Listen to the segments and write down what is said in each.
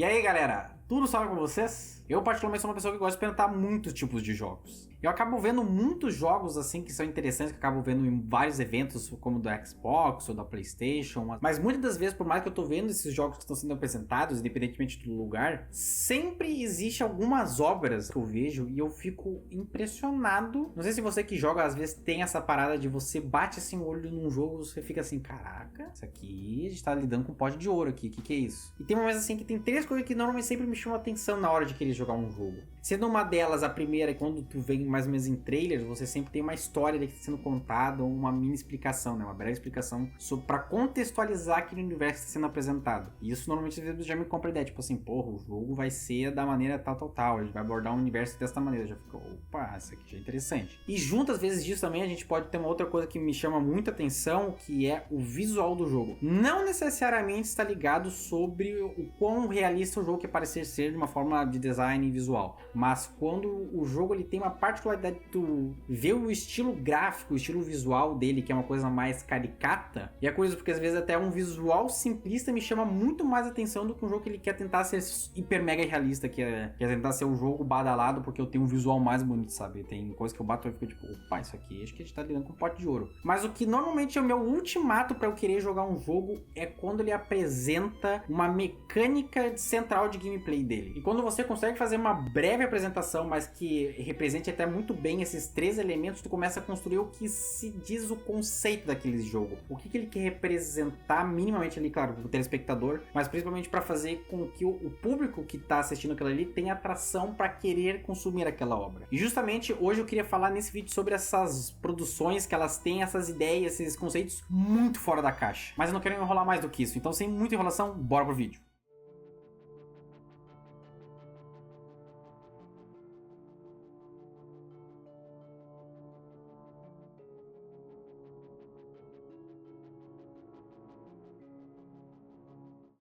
E aí galera, tudo salve com vocês? Eu particularmente sou uma pessoa que gosta de experimentar muitos tipos de jogos. Eu acabo vendo muitos jogos assim que são interessantes, que eu acabo vendo em vários eventos como do Xbox ou da PlayStation, mas muitas das vezes, por mais que eu tô vendo esses jogos que estão sendo apresentados, independentemente do lugar, sempre existe algumas obras que eu vejo e eu fico impressionado. Não sei se você que joga às vezes tem essa parada de você bate assim o olho num jogo e você fica assim, caraca, isso aqui a gente tá lidando com um pote de ouro aqui, o que é isso? E tem momentos assim que tem três coisas que normalmente sempre me chamam a atenção na hora de querer jogar um jogo. Sendo uma delas, a primeira, quando tu vem mais ou menos em trailers, você sempre tem uma história que está sendo contada, ou uma mini explicação, né? Uma breve explicação para contextualizar aquele universo que está sendo apresentado. E isso normalmente às vezes já me compra a ideia, tipo assim, porra, o jogo vai ser da maneira tal, a gente vai abordar o universo dessa maneira. Já fica, opa, isso aqui já é interessante. E junto às vezes disso também a gente pode ter uma outra coisa que me chama muita atenção, que é o visual do jogo. Não necessariamente está ligado sobre o quão realista o jogo quer parecer ser de uma forma de design visual, mas quando o jogo ele tem uma particularidade de tu ver o estilo gráfico, o estilo visual dele, que é uma coisa mais caricata, e é curioso porque às vezes até um visual simplista me chama muito mais atenção do que um jogo que ele quer tentar ser hiper mega realista, que é tentar ser um jogo badalado porque eu tenho um visual mais bonito, sabe? Tem coisa que eu bato e fico tipo, opa, isso aqui acho que a gente tá lidando com um pote de ouro. Mas o que normalmente é o meu ultimato pra eu querer jogar um jogo é quando ele apresenta uma mecânica central de gameplay dele. E quando você consegue fazer uma breve apresentação, mas que represente até muito bem esses três elementos, tu começa a construir o que se diz o conceito daquele jogo. O que ele quer representar minimamente ali, claro, o telespectador, mas principalmente para fazer com que o público que tá assistindo aquilo ali tenha atração para querer consumir aquela obra. E justamente hoje eu queria falar nesse vídeo sobre essas produções que elas têm essas ideias, esses conceitos muito fora da caixa. Mas eu não quero enrolar mais do que isso, então sem muita enrolação, bora pro vídeo.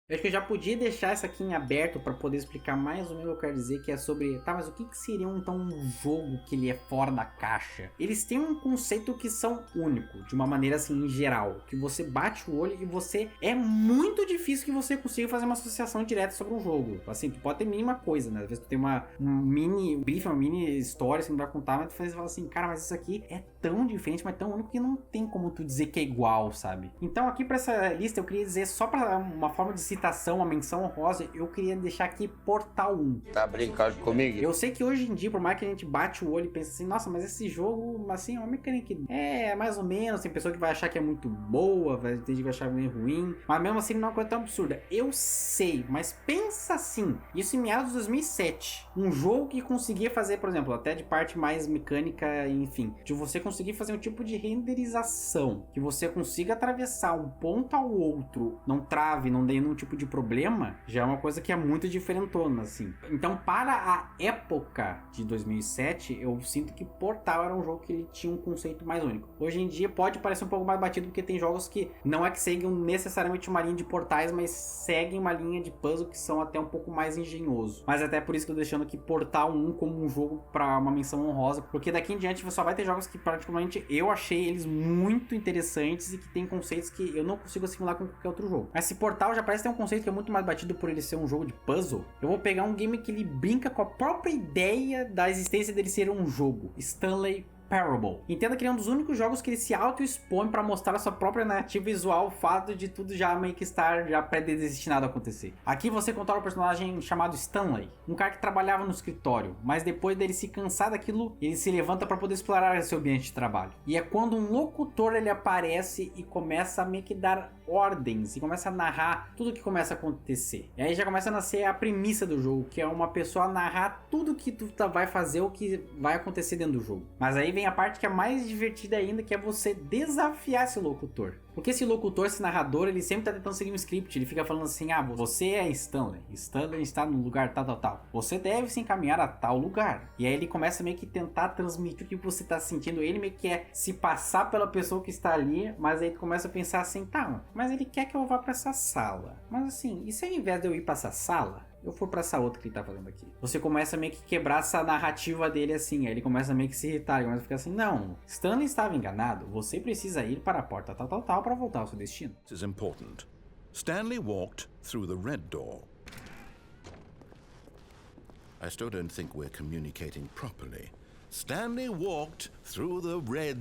Eu acho que eu já podia deixar isso aqui em aberto para poder explicar mais ou menos o que eu quero dizer, que é sobre, tá, mas o que seria então um jogo que ele é fora da caixa? Eles têm um conceito que são único, de uma maneira assim, em geral, que você bate o olho e você, é muito difícil que você consiga fazer uma associação direta sobre um jogo. Assim, tu pode ter mínima coisa, né? Às vezes tu tem um mini brief, uma mini história, você não vai contar, mas tu fala assim, cara, mas isso aqui é tão diferente, mas tão único que não tem como tu dizer que é igual, sabe? Então aqui para essa lista eu queria dizer, só para uma forma de citar, uma menção honrosa, eu queria deixar aqui Portal 1. Tá brincando comigo? Eu sei que hoje em dia, por mais que a gente bate o olho e pensa assim, nossa, mas esse jogo, assim, é uma mecânica mais ou menos, tem pessoa que vai achar que é muito boa, tem gente que vai achar meio ruim, mas mesmo assim não é uma coisa tão absurda. Eu sei, mas pensa assim, isso em meados de 2007, um jogo que conseguia fazer, por exemplo, até de parte mais mecânica, enfim, de você conseguir fazer um tipo de renderização, que você consiga atravessar um ponto ao outro, não trave, não dê nenhum tipo de problema, já é uma coisa que é muito diferentona, assim. Então, para a época de 2007, eu sinto que Portal era um jogo que ele tinha um conceito mais único. Hoje em dia pode parecer um pouco mais batido, porque tem jogos que não é que seguem necessariamente uma linha de portais, mas seguem uma linha de puzzle que são até um pouco mais engenhoso. Mas até por isso que eu tô deixando aqui Portal 1 como um jogo para uma menção honrosa, porque daqui em diante você só vai ter jogos que particularmente eu achei eles muito interessantes e que tem conceitos que eu não consigo assimilar com qualquer outro jogo. Mas se Portal já parece ter um conceito que é muito mais batido por ele ser um jogo de puzzle, eu vou pegar um game que ele brinca com a própria ideia da existência dele ser um jogo, Stanley Parable. Entenda que ele é um dos únicos jogos que ele se auto-expõe para mostrar a sua própria narrativa visual, o fato de tudo já meio que estar já predestinado a acontecer. Aqui você controla um personagem chamado Stanley, um cara que trabalhava no escritório, mas depois dele se cansar daquilo, ele se levanta para poder explorar esse ambiente de trabalho. E é quando um locutor ele aparece e começa a meio que dar ordens e começa a narrar tudo que começa a acontecer. E aí já começa a nascer a premissa do jogo, que é uma pessoa narrar tudo que tu vai fazer, o que vai acontecer dentro do jogo. Mas aí vem a parte que é mais divertida ainda, que é você desafiar esse locutor. Porque esse locutor, esse narrador, ele sempre tá tentando seguir um script. Ele fica falando assim, ah, você é Stanley está no lugar tal. Você deve se encaminhar a tal lugar. E aí ele começa meio que tentar transmitir o que você tá sentindo. Ele meio que quer se passar pela pessoa que está ali, mas aí tu começa a pensar assim, tá, mas ele quer que eu vá pra essa sala. Mas assim, e se ao invés de eu ir pra essa sala, eu for pra essa outra que ele tá fazendo aqui? Você começa meio que quebrar essa narrativa dele assim, aí ele começa meio que se irritar, ele começa a ficar assim, não, Stanley estava enganado, você precisa ir para a porta tal para voltar ao seu destino. This is important. Stanley walked through the red door. I still don't think we're communicating properly. Stanley walked through the red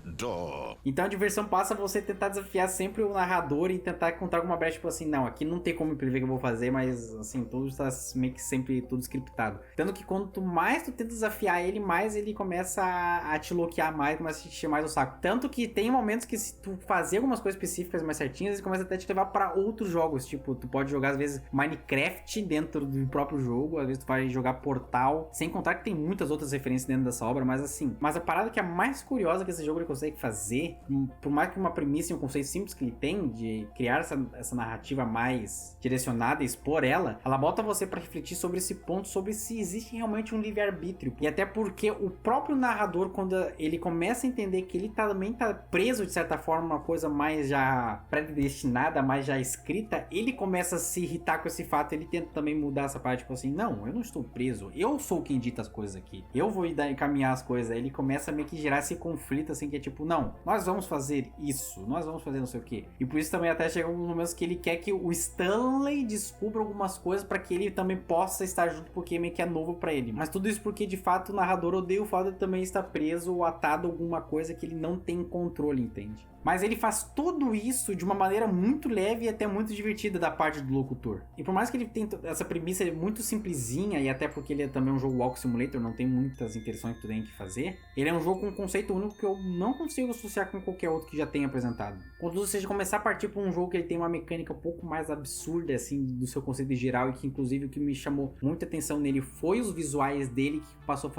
door. Então a diversão passa a você tentar desafiar sempre o narrador e tentar encontrar alguma brecha, tipo assim, não, aqui não tem como prever o que eu vou fazer, mas assim, tudo está meio que sempre tudo scriptado. Tanto que quanto mais tu tenta desafiar ele, mais ele começa a te bloquear mais, começa a te encher mais o saco. Tanto que tem momentos que se tu fazer algumas coisas específicas mais certinhas, ele começa até a te levar pra outros jogos, tipo, tu pode jogar às vezes Minecraft dentro do próprio jogo, às vezes tu vai jogar Portal, sem contar que tem muitas outras referências dentro dessa obra, mas assim, mas a parada que é mais curiosa que esse jogo ele consegue fazer, por mais que uma premissa e um conceito simples que ele tem de criar essa narrativa mais direcionada e expor ela bota você pra refletir sobre esse ponto, sobre se existe realmente um livre-arbítrio, e até porque o próprio narrador, quando ele começa a entender que ele também tá preso de certa forma uma coisa mais já predestinada, mais já escrita, ele começa a se irritar com esse fato, ele tenta também mudar essa parte, tipo assim, não, eu não estou preso, eu sou quem dita as coisas aqui, eu vou encaminhar as coisas. Aí ele começa a meio que gerar esse conflito, assim, que é tipo, não, nós vamos fazer isso, nós vamos fazer não sei o que. E por isso também até chega alguns momentos que ele quer que o Stanley descubra algumas coisas pra que ele também possa estar junto, porque meio que é novo pra ele. Mas tudo isso porque de fato o narrador odeia o fato de também estar preso ou atado a alguma coisa que ele não tem controle, entende? Mas ele faz tudo isso de uma maneira muito leve e até muito divertida da parte do locutor. E por mais que ele tenha essa premissa muito simplesinha, e até porque ele é também um jogo Walk Simulator, não tem muitas interações que tu tem que fazer, ele é um jogo com um conceito único que eu não consigo associar com qualquer outro que já tenha apresentado. Contudo, se você começar a partir para um jogo que ele tem uma mecânica um pouco mais absurda, assim, do seu conceito geral, e que inclusive o que me chamou muita atenção nele foi os visuais dele, que passou a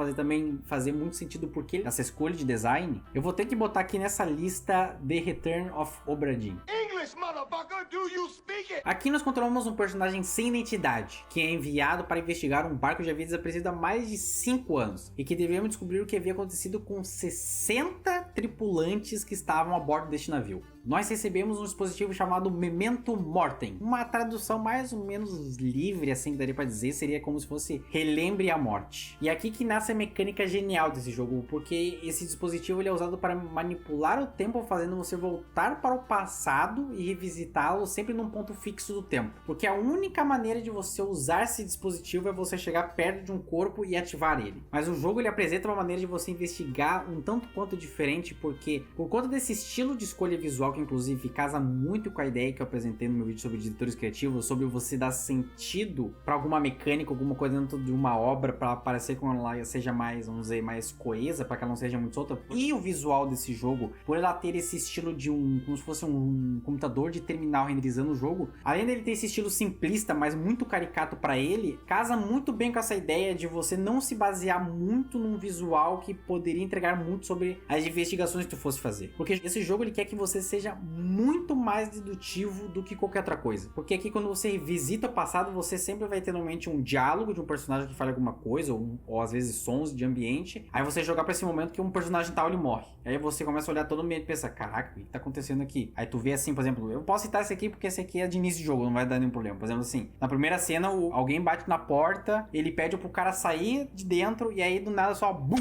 fazer muito sentido porque essa escolha de design, eu vou ter que botar aqui nessa lista The Return of Obra Dinn. English, motherfucker, do you speak it? Aqui nós controlamos um personagem sem identidade, que é enviado para investigar um barco que já havia desaparecido há mais de 5 anos, e que devemos descobrir o que havia acontecido com 60 tripulantes que estavam a bordo deste navio. Nós recebemos um dispositivo chamado Memento Mortem. Uma tradução mais ou menos livre, assim, que daria pra dizer, seria como se fosse Relembre a Morte. E aqui que nasce a mecânica genial desse jogo, porque esse dispositivo ele é usado para manipular o tempo, fazendo você voltar para o passado e revisitá-lo sempre num ponto fixo do tempo. Porque a única maneira de você usar esse dispositivo é você chegar perto de um corpo e ativar ele. Mas o jogo ele apresenta uma maneira de você investigar um tanto quanto diferente, porque por conta desse estilo de escolha visual, que inclusive casa muito com a ideia que eu apresentei no meu vídeo sobre diretores criativos, sobre você dar sentido para alguma mecânica, alguma coisa dentro de uma obra, para parecer como ela seja mais, vamos dizer, mais coesa, para que ela não seja muito solta. E o visual desse jogo, por ela ter esse estilo de como se fosse um computador de terminal renderizando o jogo, além dele ter esse estilo simplista, mas muito caricato para ele, casa muito bem com essa ideia de você não se basear muito num visual que poderia entregar muito sobre as investigações que tu fosse fazer. Porque esse jogo ele quer que você seja muito mais dedutivo do que qualquer outra coisa. Porque aqui quando você visita o passado, você sempre vai ter normalmente um diálogo de um personagem que fala alguma coisa, ou às vezes sons de ambiente. Aí você jogar pra esse momento que um personagem tal ele morre. Aí você começa a olhar todo o ambiente e pensa, caraca, o que tá acontecendo aqui? Aí tu vê assim, por exemplo, eu posso citar esse aqui porque esse aqui é de início de jogo, não vai dar nenhum problema. Por exemplo assim, na primeira cena alguém bate na porta, ele pede pro cara sair de dentro e aí do nada só BUM!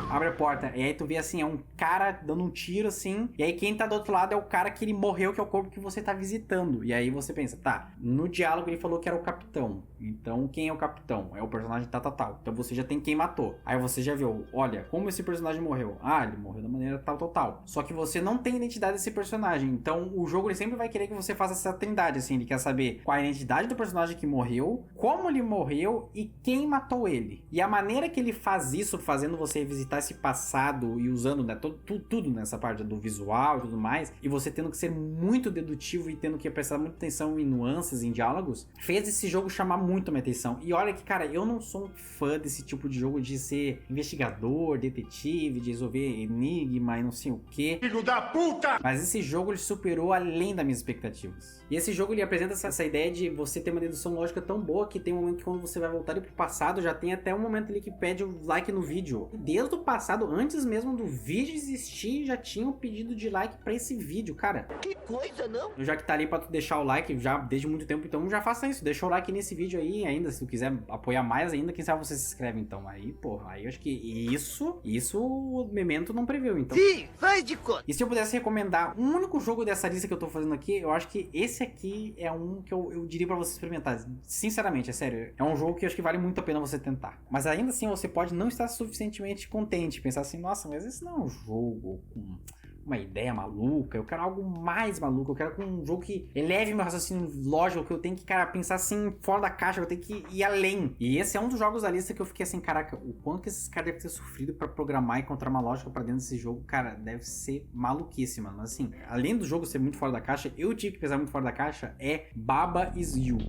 Abre a porta. E aí tu vê assim, é um cara dando um tiro assim, e aí quem tá do outro lado é o cara que ele morreu, que é o corpo que você tá visitando. E aí você pensa, tá, no diálogo ele falou que era o capitão. Então quem é o capitão? É o personagem tal. Então você já tem quem matou. Aí você já viu, olha, como esse personagem morreu? Ah, ele morreu da maneira tal. Só que você não tem identidade desse personagem. Então o jogo ele sempre vai querer que você faça essa trindade, assim. Ele quer saber qual é a identidade do personagem que morreu, como ele morreu e quem matou ele. E a maneira que ele faz isso, fazendo você revisitar esse passado e usando, né, tudo nessa parte do visual e tudo mais, e você tendo que ser muito dedutivo e tendo que prestar muita atenção em nuances, em diálogos, fez esse jogo chamar muito a minha atenção. E olha que, cara, eu não sou um fã desse tipo de jogo de ser investigador, detetive, de resolver enigma e não sei o que. Filho da puta! Mas esse jogo ele superou além das minhas expectativas. E esse jogo ele apresenta essa ideia de você ter uma dedução lógica tão boa que tem um momento que quando você vai voltar ali pro passado, já tem até um momento ali que pede o like no vídeo. E desde o passado, antes mesmo do vídeo existir, já tinha um pedido de like pra esse vídeo, cara. Que coisa, não? Já que tá ali pra tu deixar o like já desde muito tempo, então já faça isso, deixa o like nesse vídeo vídeo aí ainda, se tu quiser apoiar mais ainda, quem sabe você se inscreve então. Aí, porra, aí eu acho que isso o Memento não previu, então. Sim, faz de conta. E se eu pudesse recomendar um único jogo dessa lista que eu tô fazendo aqui, eu acho que esse aqui é um que eu diria pra você experimentar. Sinceramente, é sério. É um jogo que eu acho que vale muito a pena você tentar. Mas ainda assim, você pode não estar suficientemente contente. Pensar assim, nossa, mas esse não é um jogo com uma ideia maluca, eu quero algo mais maluco, eu quero um jogo que eleve meu raciocínio lógico, que eu tenho que, cara, pensar assim, fora da caixa, eu tenho que ir além. E esse é um dos jogos da lista que eu fiquei assim, caraca, o quanto que esses caras devem ter sofrido pra programar e encontrar uma lógica pra dentro desse jogo, cara, deve ser maluquice, mano. Mas assim, além do jogo ser muito fora da caixa, eu tive que pensar muito fora da caixa, é Baba Is You.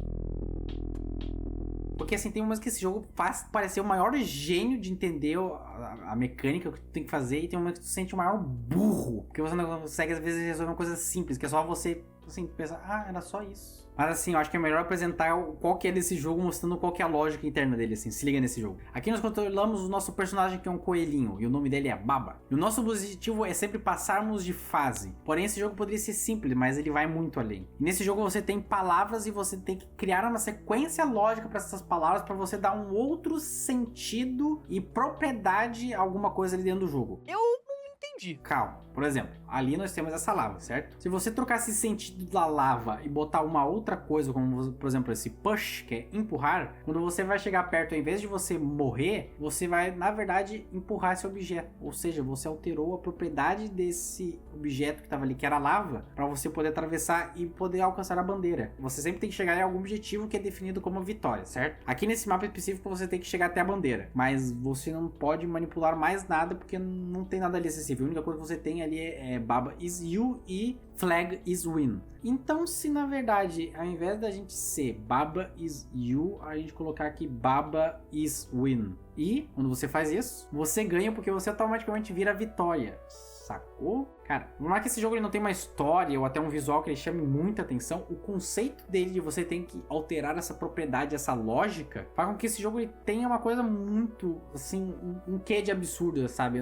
Porque assim, tem umas que esse jogo faz parecer o maior gênio de entender a mecânica que tu tem que fazer, e tem umas que tu sente o maior burro. Porque você não consegue, às vezes, resolver uma coisa simples, que é só você, assim, pensar, era só isso. Mas assim, eu acho que é melhor apresentar qual que é desse jogo, mostrando qual que é a lógica interna dele, assim. Se liga nesse jogo. Aqui nós controlamos o nosso personagem, que é um coelhinho, e o nome dele é Baba. E o nosso objetivo é sempre passarmos de fase. Porém, esse jogo poderia ser simples, mas ele vai muito além. E nesse jogo você tem palavras e você tem que criar uma sequência lógica para essas palavras, para você dar um outro sentido e propriedade a alguma coisa ali dentro do jogo. Eu não entendi. Calma. Por exemplo, ali nós temos essa lava, certo? Se você trocar esse sentido da lava e botar uma outra coisa, como por exemplo esse push, que é empurrar, quando você vai chegar perto, ao invés de você morrer, você vai, na verdade, empurrar esse objeto. Ou seja, você alterou a propriedade desse objeto que estava ali, que era lava, para você poder atravessar e poder alcançar a bandeira. Você sempre tem que chegar em algum objetivo que é definido como vitória, certo? Aqui nesse mapa específico você tem que chegar até a bandeira, mas você não pode manipular mais nada porque não tem nada ali acessível. A única coisa que você tem ali é Baba Is You e Flag Is Win. Então, se na verdade, ao invés da gente ser Baba Is You, a gente colocar aqui Baba Is Win. E, quando você faz isso, você ganha porque você automaticamente vira vitória. Sacou? Cara, por mais que esse jogo ele não tenha uma história ou até um visual que ele chame muita atenção, o conceito dele de você tem que alterar essa propriedade, essa lógica, faz com que esse jogo ele tenha uma coisa muito, assim, um quê de absurdo, sabe?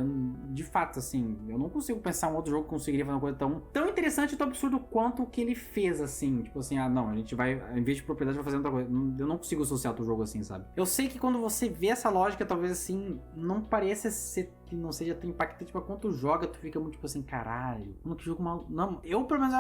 De fato, assim, eu não consigo pensar um outro jogo que conseguiria fazer uma coisa tão interessante e tão absurdo quanto o que ele fez, assim. Tipo assim, não, a gente vai, em vez de propriedade, vai fazer outra coisa. Eu não consigo associar outro jogo assim, sabe? Eu sei que quando você vê essa lógica, talvez, assim, não pareça ser que não seja tão impactante, mas quando tu joga, tu fica muito tipo assim, caralho, que jogo maluco. Não, eu pelo menos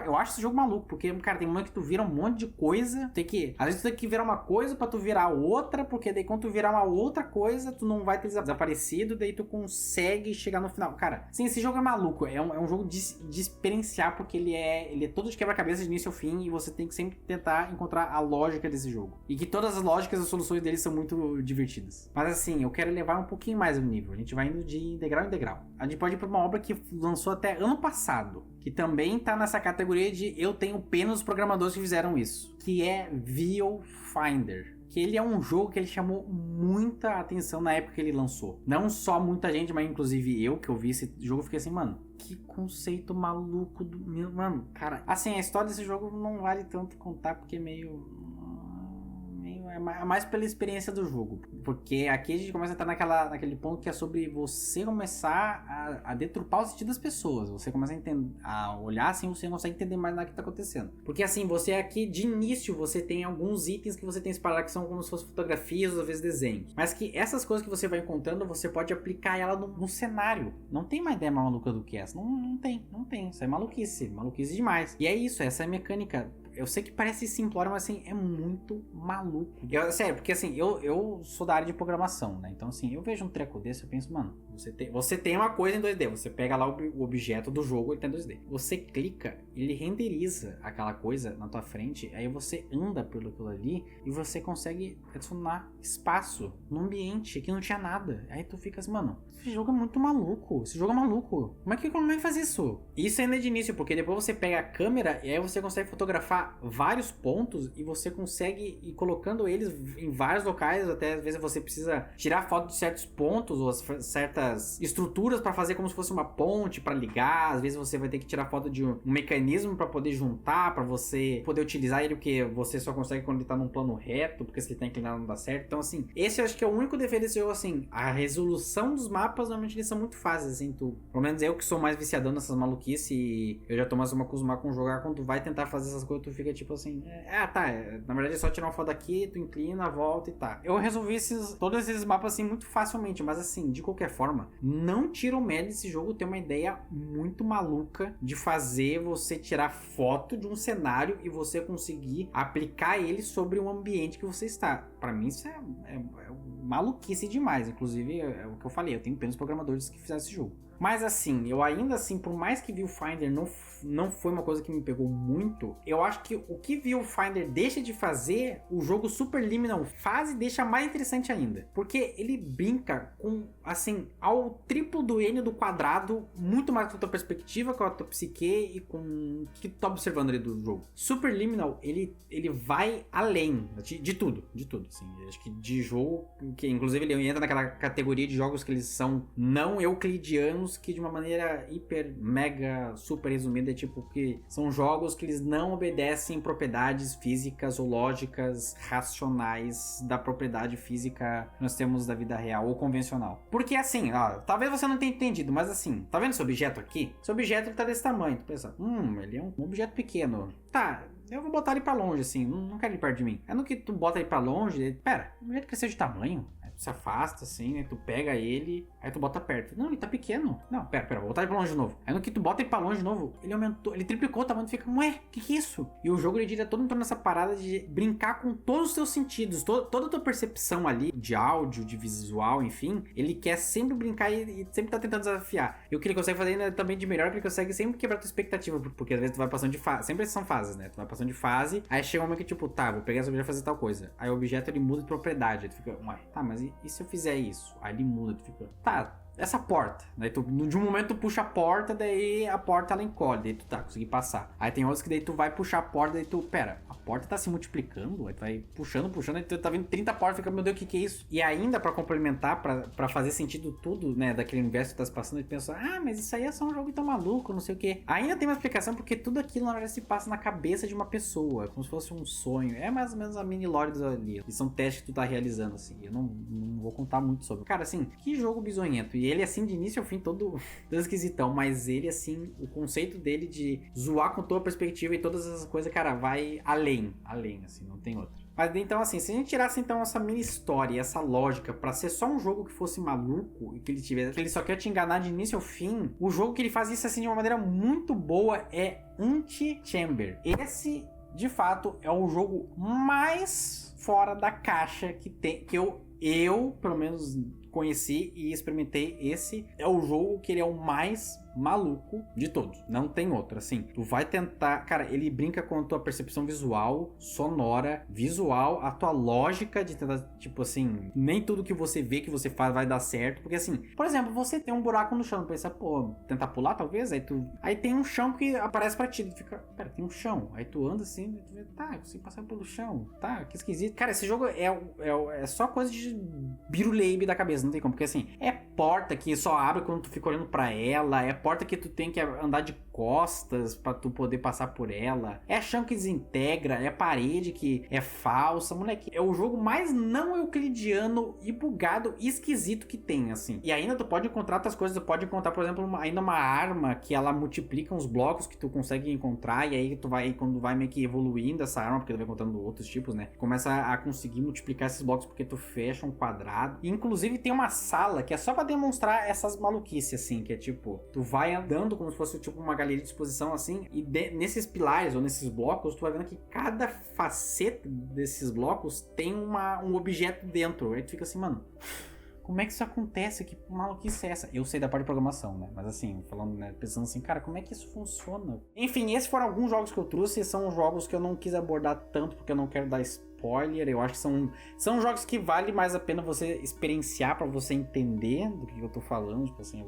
eu acho esse jogo maluco, porque, cara, tem um momento que tu vira um monte de coisa, às vezes tu tem que virar uma coisa pra tu virar outra, porque daí quando tu virar uma outra coisa, tu não vai ter desaparecido, daí tu consegue chegar no final. Cara, sim, esse jogo é maluco, é um jogo de experienciar, porque ele é todo de quebra-cabeça de início ao fim, e você tem que sempre tentar encontrar a lógica desse jogo. E que todas as lógicas e as soluções dele são muito divertidas. Mas assim, eu quero elevar um pouquinho mais o nível, a gente vai indo de degrau em degrau. A gente pode ir pra uma obra que lançou até ano passado, que também tá nessa categoria de eu tenho pena dos programadores que fizeram isso, que é Viewfinder. Que ele é um jogo que ele chamou muita atenção na época que ele lançou. Não só muita gente, mas inclusive eu, que eu vi esse jogo, fiquei assim, mano, que conceito maluco do meu... Mano, cara, assim, a história desse jogo não vale tanto contar, porque é mais pela experiência do jogo. Porque aqui a gente começa a entrar naquele ponto que é sobre você começar a deturpar o sentido das pessoas. Você começa a olhar assim, você não consegue entender mais nada que tá acontecendo. Porque assim, você aqui de início, você tem alguns itens que você tem espalhado que são como se fossem fotografias ou às vezes desenhos. Mas que essas coisas que você vai encontrando, você pode aplicar ela no cenário. Não tem uma ideia mais maluca do que essa. Não tem. Isso é maluquice demais. E é isso, essa é a mecânica. Eu sei que parece simplório, mas assim, é muito maluco. Sério, porque assim, eu sou da área de programação, né? Então assim, eu vejo um treco desse, eu penso, mano, você tem uma coisa em 2D, você pega lá o objeto do jogo, ele tá em 2D. Você clica, ele renderiza aquela coisa na tua frente, aí você anda pelo aquilo ali e você consegue adicionar espaço no ambiente que não tinha nada. Aí tu fica assim, mano, esse jogo é muito maluco, Como é que faz isso? Isso ainda é de início, porque depois você pega a câmera e aí você consegue fotografar vários pontos e você consegue ir colocando eles em vários locais, até às vezes você precisa tirar foto de certos pontos ou certas muitas estruturas pra fazer como se fosse uma ponte pra ligar. Às vezes você vai ter que tirar foto de um mecanismo pra poder juntar, pra você poder utilizar ele, porque você só consegue quando ele tá num plano reto, porque se ele tá inclinado não dá certo. Então, assim, esse eu acho que é o único defeito desse jogo, assim. A resolução dos mapas, normalmente, eles são muito fáceis, assim. Pelo menos eu que sou mais viciadão nessas maluquices e eu já tô mais acostumado com jogar, quando tu vai tentar fazer essas coisas, tu fica tipo assim, na verdade é só tirar uma foto aqui, tu inclina, volta e tá. Eu resolvi todos esses mapas assim muito facilmente, mas assim, de qualquer forma, não tira o mérito desse jogo ter uma ideia muito maluca de fazer você tirar foto de um cenário e você conseguir aplicar ele sobre o ambiente que você está. Pra mim isso é maluquice demais, inclusive é o que eu falei, eu tenho pena dos programadores que fizeram esse jogo. Mas assim, eu ainda assim, por mais que Viewfinder não foi uma coisa que me pegou muito, eu acho que o que Viewfinder deixa de fazer, o jogo Superliminal faz e deixa mais interessante ainda. Porque ele brinca com, assim, ao triplo do N do quadrado, muito mais com a tua perspectiva, com a tua psique e com o que tu tá observando ali do jogo. Superliminal, ele vai além de tudo, assim. Eu acho que de jogo, que inclusive ele entra naquela categoria de jogos que eles são não euclidianos, que de uma maneira hiper, mega, super resumida é tipo que são jogos que eles não obedecem propriedades físicas ou lógicas racionais da propriedade física que nós temos da vida real ou convencional. Porque assim, talvez você não tenha entendido, mas assim, tá vendo esse objeto aqui? Esse objeto ele tá desse tamanho, tu pensa, ele é um objeto pequeno. Tá, eu vou botar ele pra longe assim, não quero ele perto de mim. É no que tu bota ele pra longe, pera, o objeto cresceu de tamanho? Se afasta assim, né? Tu pega ele, aí tu bota perto. Não, ele tá pequeno. Não, pera, vou botar ele pra longe de novo. Aí no que tu bota ele pra longe de novo, ele aumentou, ele triplicou o tamanho, tu fica, ué, que é isso? E o jogo ele gira todo em torno dessa parada de brincar com todos os teus sentidos, toda a tua percepção ali, de áudio, de visual, enfim, ele quer sempre brincar e sempre tá tentando desafiar. E o que ele consegue fazer ainda também de melhor, é que ele consegue sempre quebrar a tua expectativa, porque às vezes tu vai passando de fase, sempre são fases, né? Tu vai passando de fase, aí chega um momento que tipo, tá, vou pegar esse objeto e fazer tal coisa. Aí o objeto ele muda de propriedade, aí tu fica, ué, tá, mas e se eu fizer isso? Aí ele muda, tu fica, tá, essa porta, daí tu, de um momento tu puxa a porta, daí a porta ela encolhe, daí tu consegui passar. Aí tem outros que daí tu vai puxar a porta, daí tu, pera, a porta tá se multiplicando, aí tu vai puxando, aí tu tá vendo 30 portas, fica, meu Deus, o que é isso? E ainda pra complementar, pra fazer sentido tudo, né, daquele universo que tu tá se passando, tu pensa, mas isso aí é só um jogo tão maluco, não sei o que. Ainda tem uma explicação, porque tudo aquilo na verdade se passa na cabeça de uma pessoa, como se fosse um sonho. É mais ou menos a mini lore ali, e são testes que tu tá realizando, assim, eu não vou contar muito sobre. Cara, assim, que jogo bizonhento, e ele assim, de início ao fim, todo esquisitão, mas ele, assim, o conceito dele de zoar com toda a perspectiva e todas essas coisas, cara, vai além, assim, não tem outra. Mas então, assim, se a gente tirasse então essa mini história, essa lógica pra ser só um jogo que fosse maluco e que ele só quer te enganar de início ao fim, o jogo que ele faz isso assim de uma maneira muito boa é Antichamber. Esse, de fato, é o jogo mais fora da caixa que eu pelo menos conheci e experimentei. Esse é o jogo que ele é o mais maluco de todos, não tem outro, assim, tu vai tentar, cara, ele brinca com a tua percepção visual, sonora, visual, a tua lógica de tentar, tipo assim, nem tudo que você vê, que você faz vai dar certo, porque assim, por exemplo, você tem um buraco no chão, pensa, tentar pular talvez, aí tem um chão que aparece pra ti, tu fica, pera, tem um chão, aí tu anda assim, tu vê, tá, eu consigo passar pelo chão, tá, que esquisito, cara, esse jogo é só coisa de biruleibe da cabeça, não tem como, porque assim, é porta que só abre quando tu fica olhando pra ela, é porta que tu tem que andar de costas pra tu poder passar por ela, é chão que desintegra, é parede que é falsa, moleque, é o jogo mais não euclidiano e bugado e esquisito que tem, assim. E ainda tu pode encontrar outras coisas, tu pode encontrar, por exemplo, ainda uma arma que ela multiplica os blocos que tu consegue encontrar, e aí tu vai, quando vai meio que evoluindo essa arma, porque tu vai encontrando outros tipos, né, começa a conseguir multiplicar esses blocos porque tu fecha um quadrado. E, inclusive tem uma sala que é só pra demonstrar essas maluquices, assim, que é tipo, tu vai andando como se fosse tipo uma galeria de exposição, assim, e nesses pilares ou nesses blocos, tu vai vendo que cada faceta desses blocos tem um objeto dentro. Aí tu fica assim, mano, como é que isso acontece? Que maluquice é essa? Eu sei da parte de programação, né? Mas assim, falando, né, pensando assim, cara, como é que isso funciona? Enfim, esses foram alguns jogos que eu trouxe, são jogos que eu não quis abordar tanto, porque eu não quero dar spoiler spoiler. Eu acho que são jogos que vale mais a pena você experienciar pra você entender do que eu tô falando. Tipo assim,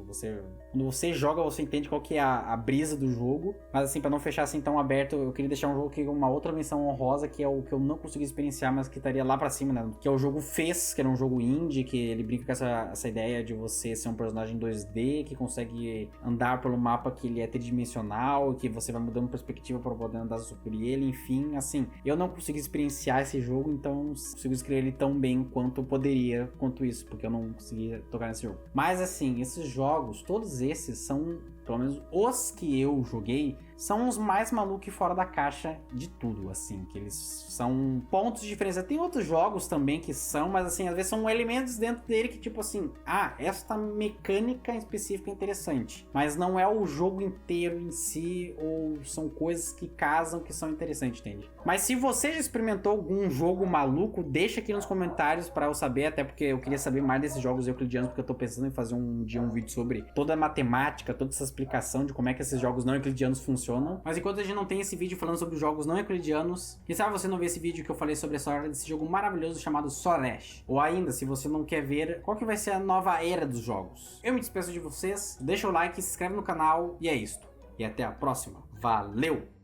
quando você joga, você entende qual que é a brisa do jogo. Mas assim, pra não fechar assim tão aberto, eu queria deixar um jogo que uma outra menção honrosa, que é o que eu não consegui experienciar, mas que estaria lá pra cima, né? Que é o jogo Fez, que era um jogo indie, que ele brinca com essa ideia de você ser um personagem 2D, que consegue andar pelo mapa que ele é tridimensional, que você vai mudando perspectiva para poder andar sobre ele, enfim, assim, eu não consegui experienciar esse jogo, então não consigo escrever ele tão bem quanto eu poderia, quanto isso, porque eu não conseguia tocar nesse jogo. Mas assim, esses jogos, todos esses são, pelo menos os que eu joguei, são os mais malucos e fora da caixa de tudo, assim, que eles são pontos de diferença. Tem outros jogos também que são, mas assim, às vezes são elementos dentro dele que tipo assim, esta mecânica em específico é interessante, mas não é o jogo inteiro em si, ou são coisas que casam que são interessantes, entende? Mas se você já experimentou algum jogo maluco, deixa aqui nos comentários pra eu saber, até porque eu queria saber mais desses jogos euclidianos, porque eu tô pensando em fazer um vídeo sobre toda a matemática, toda essa explicação de como é que esses jogos não euclidianos funcionam. Mas enquanto a gente não tem esse vídeo falando sobre jogos não euclidianos, quem sabe você não vê esse vídeo que eu falei sobre a história desse jogo maravilhoso chamado Soresh. Ou ainda, se você não quer ver qual que vai ser a nova era dos jogos. Eu me despeço de vocês, deixa o like, se inscreve no canal e é isto. E até a próxima. Valeu!